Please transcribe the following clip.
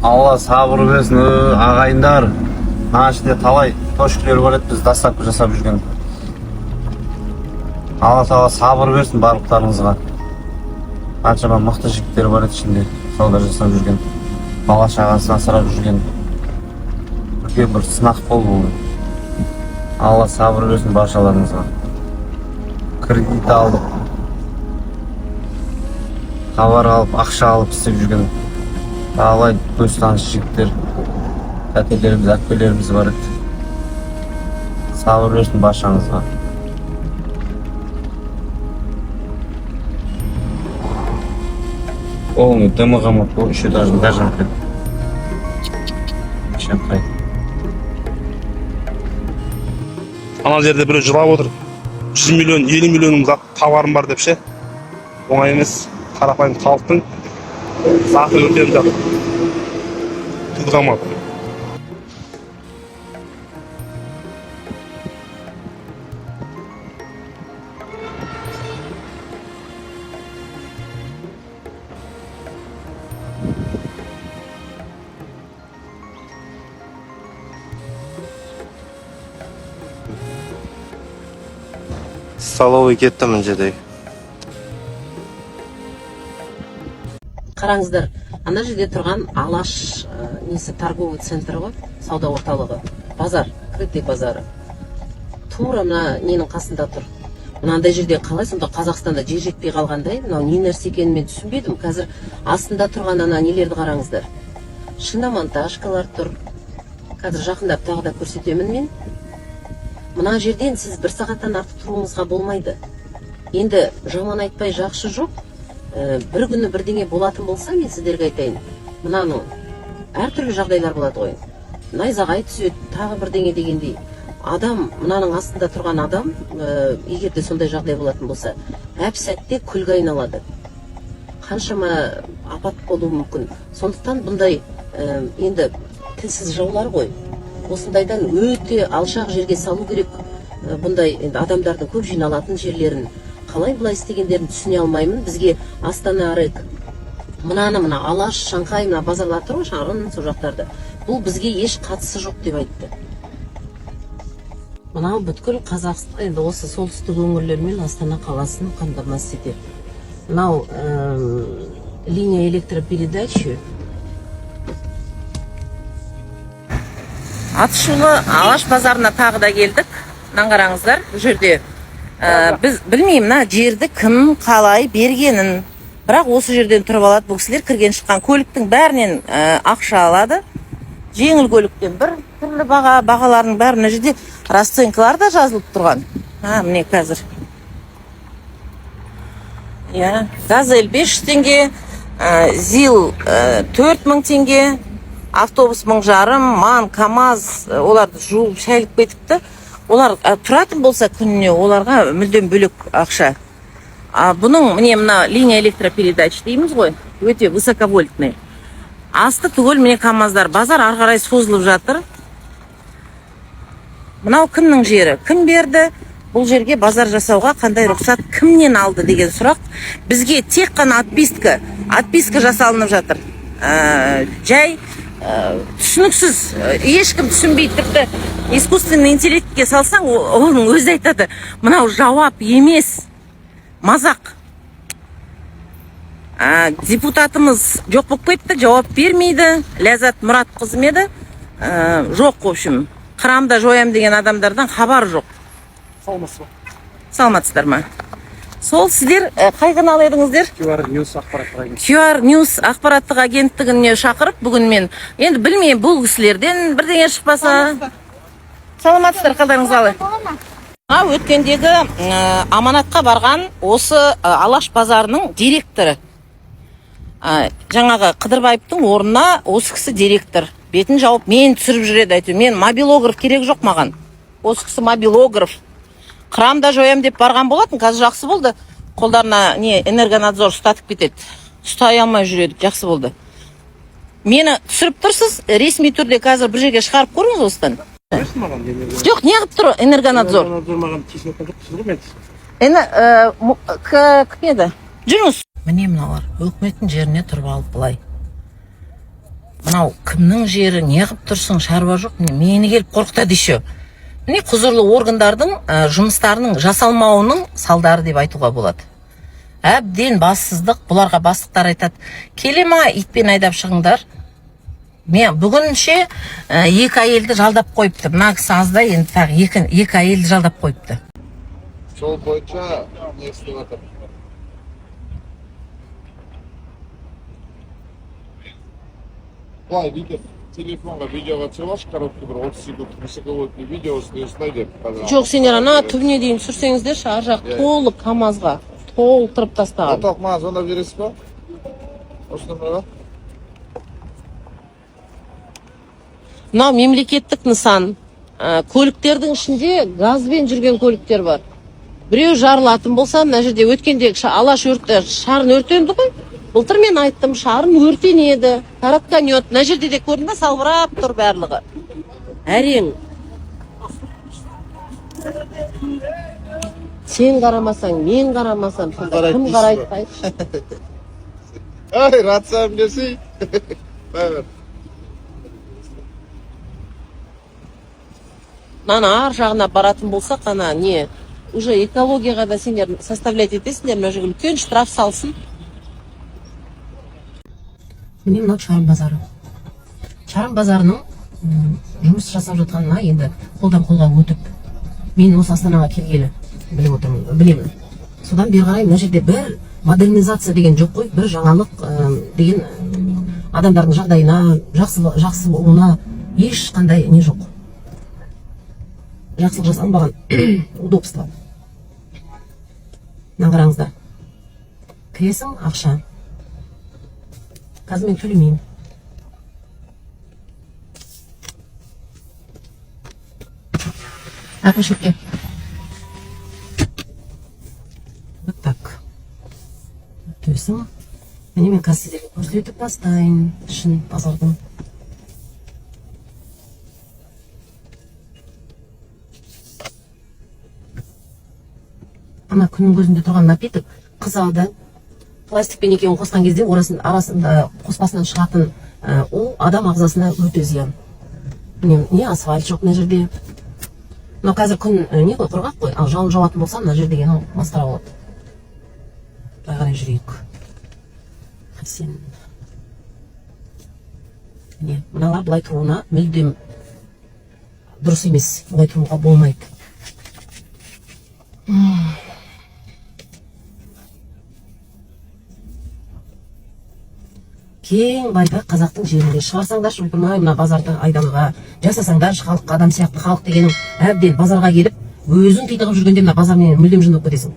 Алла сабыр берсін ағайындар. Мына ішінде талай тошкілер бар еді, біз доставка жасап жүрген. Алла тағала сабыр берсін барлықтарыңызға. Қаншама мықты жігіттер бар еді ішінде, сауда жасап жүрген, бала шағасын асырап жүрген. Үлкен бір сынақ болды бұл. Алла сабыр берсін баршаларыңызға. Кредит алып, хабар алып, ақша алып істеп жүрген талай көз таныс жігіттер, тәтелеріміз, әпкелеріміз бар еді. Сабыр берсін баршаңызға. Полный дымығымы еще даже Шампай. Ана жерде біреу жылап отыр. 100 миллион, 50 миллионның тауарым бар деп ше. Оңай емес. Қарапайым халықтың заты өртеніп жатыр. Тұдғамады. Столовый кетті мына жерде. Қараңыздар, ана жерде тұрған Алаш несі торговый центрі ғой, сауда орталығы, базар, крытый базары. Тура мына ненің қасында тұр. Мынандай жерде қалай, сонда Қазақстанда жер жетпей қалғандай, мынау не нәрсе екенін мен түсінбедім. Қазір астында тұрған ана нелерді қараңыздар. Шиномонтажкалар тұр. Қазір жақындап тағы да көрсетемін мен. Мына жерден сіз бір сағаттан артық тұруыңызға болмайды. Енді жаман айтпай жақсы жоқ. Бір күні бірдеңе болатын болса, мен сіздерге айтайын. Мынаның әртүрлі жағдайлар болады ғой. Найзағай түседі, тағы бірдеңе дегендей. Адам, мынаның астында тұрған адам, егер де сондай жағдай болатын болса, әп сәтте күлге айналады. Қаншама апат болуы мүмкін. Сондықтан бұндай енді тілсіз жаулар ғой. Осындайдан өте алшақ жерге салу керек. Бұндай адамдардың көп жиналатын жерлерін қалай бұлай істегендерін түсіне алмаймын. Бізге Астана Арек, мына Алаш, Шанхай, мына базарлар тұр ғой, шағын сол жақтарды. Бұл бізге еш қатысы жоқ деп айтты. Мынау бүткіл Қазақстан, енді осы солтүстік өңірлермен Астана қаласын қамтамасыз етеді. Мынау линия электропередачи. Атышулы Алаш базарына тағы да келдік. Мынаны қараңыздар, бұл жерде біз білмеймін, жерді кім қалай бергенін. Бірақ осы жерден тұрып алады. Бұл кісілер кірген шыққан көліктің бәрінен ақша алады. Жеңіл көліктен бір түрлі бағалардың бәріне жерде расценкалар да жазылып тұрған. Міне қазір. Газель 500 теңге, ЗИЛ 4000 теңге, автобус 1500, МАН, КАМАЗ, оларды жуып шайлып кетіпті. Олар тұратын болса күніне, оларға мүлдем бөлек ақша. Бұның міне мына линия электропередач дейміз ғой, өте высоковольтный. Асты түгел міне КАМАЗдар, базар ары қарай созылып жатыр. Мынау кімнің жері? Кім берді? Бұл жерге базар жасауға қандай рұқсат кімнен алды деген сұрақ. Бізге тек қана отписка жасалынып жатыр. Жай түсініксіз, ешкім түсінбейді. Тіпті искусственный интеллектке салсаң, оның өзі айтады, мынау жауап емес, мазақ. Депутатымыз жоқ болып кетті, жауап бермейді. Ләззат Мұратқызы еді, жоқ, в общем, қырамда жоям деген адамдардан хабар жоқ. Саламатсыздар ма? Сол сіздер қай канал едіңіздер? QR News ақпараттық агенттігіне шақырып, бүгін мен енді білмеймін, бұл кісілерден бірдеңе шықпаса. Саламатсыздар, қалдарыңыз қалай? Өткендегі аманатқа барған осы Алаш базарының директоры. Жаңағы Қыдырбаевтың орнына осы кісі директор. Бетін жауып, мен түсіріп жүреді, әйтеуір. Мен мобилограф керек жоқ маған. Осы кісі мобилограф. Қырамда жоям деп барған болатын, қазір жақсы болды. Қолдарына энергонадзор ұстатып кетеді. Ұстай алмай жүреді, жақсы болды. Мені түсіріп тұрсыз, ресми түрде қазір бір жерге шығарып көріңіз осыдан. Жоқ, не қылып тұр энергонадзор? Кім еді? Жүріңіз. Міне мыналар, өкіметтің жеріне тұрып алып былай. мынау кімнің жері, не қылып тұрсың, шаруа жоқ, мені келіп қорқытады еще. Міне құзырлы органдардың жұмыстарының жасалмауының салдары деп айтуға болады. Әбден бассыздық, бұларға бастықтар айтады, келе ма итпен айдап шығыңдар. Мен бүгінше екі әйелді жалдап қойыпты. Мына кісі аздай, енді тағы екі әйелді жалдап қойыпты. Жол бойынша не істеп жатыр? Былай видео, телефонға видеоға түсіріп коробка бір 30 секунд, высоковольтный видео ұсынай деп. Жоқ, сендер ана түбіне дейін түсірсеңіздер, ар жақ толып КамАЗға толтырып тастаған. Орталық маған звондап жібересіз ба? Осы номерға? Мынау мемлекеттік нысан. Көліктердің ішінде газбен жүрген көліктер бар. Біреу жарылатын болса, мына жерде өткендегі алаш шарын өртенді ғой. Былтыр мен айттым, шарын өртенеді, таратканет. Мына жерде де көрдің бе, салбырап тұр барлығы. Әрең. Сен қарамасаң, мен қарамасам, кім қарайды қайтшы? Ай, рациям берсей. Бәбір. Нана ар жағына баратын болсақ, ана не, уже экологияға да сендер составлять етесіңдер, мына жерге үлкен штраф салсын. Міне мынау Шарын базары. Шарын базарының жұмыс жасап жатқанына енді қолдан қолға өтіп, мен осы Астанаға келгелі біліп отырмын, білемін. Содан бері қарай мына жерде бір модернизация деген жоқ қой, бір жаңалық деген адамдардың жағдайына, жақсы болуына ешқандай не жоқ. Жақсылық жасалынбаған удобство. Мына қараңыздар. Кіресің, ақша. Қазір мен төлемеймін. Әкімшілікке. Вот так. Төсің. Міне мен қазір сіздерге көрсетіп бастайын. Шын базардың. Ана күннің көзінде тұрған напиток қызады. Пластикпен екеуін қосқан кезде арасында қоспасынан шығатын ол адам ағзасына өте зиян. Не асфальт жоқ мына жерде. Но қазір күн не қой, құрғақ қой, ал жауын жауатын болса мына жерде деген масқара болады. Былай қарай жүрейік. Хасен. Міне, мыналар былай тұруына мүлдем дұрыс емес, былай тұруға болмайды. Кең байтақ қазақтың жерінде шығарсаңдар шұлпырмай мына базарды айдалуға, жасасаңдар халық адам сияқты, халық дегенің әбден базарға келіп өзің титығып жүргенде мына базармен мүлдем жын болып кетесің.